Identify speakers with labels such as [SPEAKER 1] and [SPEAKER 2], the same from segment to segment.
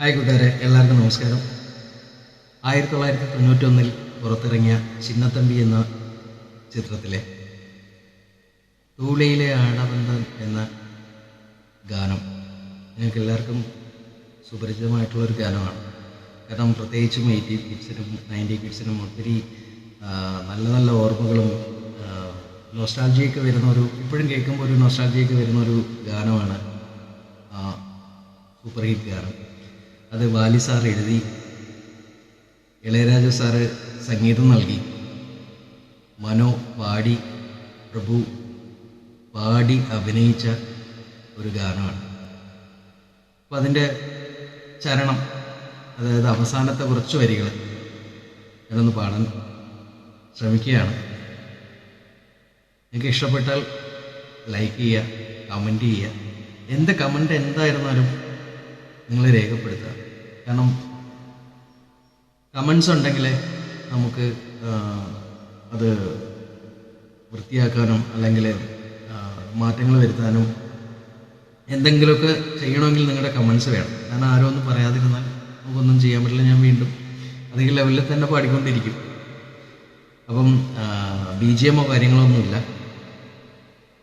[SPEAKER 1] Hi കൂട്ടുകാരെ, എല്ലാവർക്കും നമസ്കാരം. 1991 പുറത്തിറങ്ങിയ ചിന്നത്തമ്പി എന്ന ചിത്രത്തിലെ തൂളിയിലെ ആടവന്തൻ എന്ന ഗാനം നിങ്ങൾക്ക് എല്ലാവർക്കും സുപരിചിതമായിട്ടുള്ളൊരു ഗാനമാണ്. കാരണം പ്രത്യേകിച്ചും 80 കിഡ്സിനും 90 കിഡ്സിനും ഒത്തിരി നല്ല നല്ല ഓർമ്മകളും നൊസ്റ്റാൾജിയൊക്കെ ഇപ്പോഴും കേൾക്കുമ്പോൾ ഒരു നൊസ്റ്റാൾജിയൊക്കെ വരുന്നൊരു ഗാനമാണ് സൂപ്പർ ഹിറ്റ് ഗാനം. അത് വാലി സാർ എഴുതി, ഇളയരാജ സാറ് സംഗീതം നൽകി, മനോ പാടി, പ്രഭു പാടി അഭിനയിച്ച ഒരു ഗാനമാണ്. അപ്പോൾ അതിൻ്റെ ചരണം, അതായത് അവസാനത്തെ കുറച്ച് വരികൾ ഞാനൊന്ന് പാടാൻ ശ്രമിക്കുകയാണ്. നിങ്ങൾക്ക് ഇഷ്ടപ്പെട്ടാൽ ലൈക്ക് ചെയ്യുക, കമൻറ്റ് ചെയ്യുക. എന്ത് കമൻറ്റ് എന്തായിരുന്നാലും നിങ്ങൾ രേഖപ്പെടുത്തുക. കാരണം കമൻസ് ഉണ്ടെങ്കിൽ നമുക്ക് അത് വൃത്തിയാക്കാനും അല്ലെങ്കിൽ മാറ്റങ്ങൾ വരുത്താനും എന്തെങ്കിലുമൊക്കെ ചെയ്യണമെങ്കിൽ നിങ്ങളുടെ കമൻസ് വേണം. കാരണം ആരും ഒന്നും പറയാതിരുന്നാൽ നമുക്കൊന്നും ചെയ്യാൻ പറ്റില്ല. ഞാൻ വീണ്ടും അധികം ലെവലിൽ തന്നെ പാടിക്കൊണ്ടിരിക്കും. അപ്പം BGM കാര്യങ്ങളോ ഒന്നുമില്ല.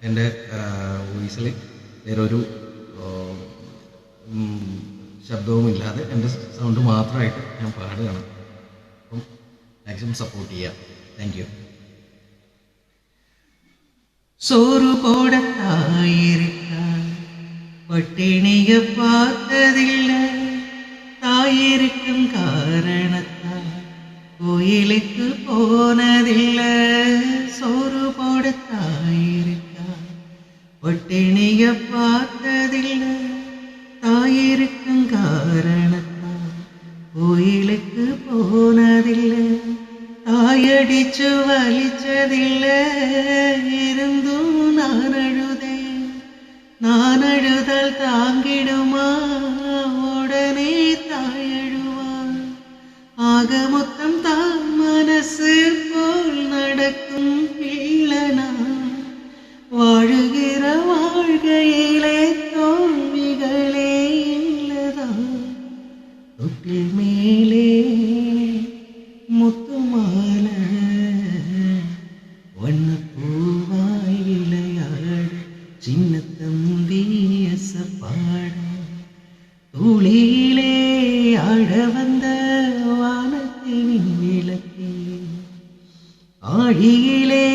[SPEAKER 1] എൻ്റെ വോയിസിൽ വേറൊരു ശബ്ദവുമില്ലാതെ എൻ്റെ സൗണ്ട് മാത്രമായിട്ട് ഞാൻ പാടുകയാണ്. അപ്പം മാക്സിമം സപ്പോർട്ട് ചെയ്യാം. Thank you. சோறு போடத்தாயிருக்கான், பட்டினிய பார்த்ததில்லை, தாயிருக்கும் காரணத்தால் கோயிலுக்கு போனதில்லை. சோறு போடத்தாயிருக்கான், பட்டினிய பார்த்ததில்லை, தாயிருக்கும் காரணத்தால் கோயிலுக்கு போனதில்லை. தாயடிச்சு வலிச்சதில்லை, இருந்தும் நான் அழுதேன். நான் அழுதால் தாங்கிடுமா, உடனே தாயழுவான். ஆக மொத்தம் தான் மனசு போல் நடக்கும் பிள்ளனா, வாழுகிற வாழ்கையிலே தோல்விகளே இல்லதான். தொட்டில் மேலே முத்துமால வண்ண பூவாய் விளையாடு, சின்ன தம்பி அசப்பாட, தூளியிலே ஆட வந்த வானத்தின் விளக்கே, ஆழியிலே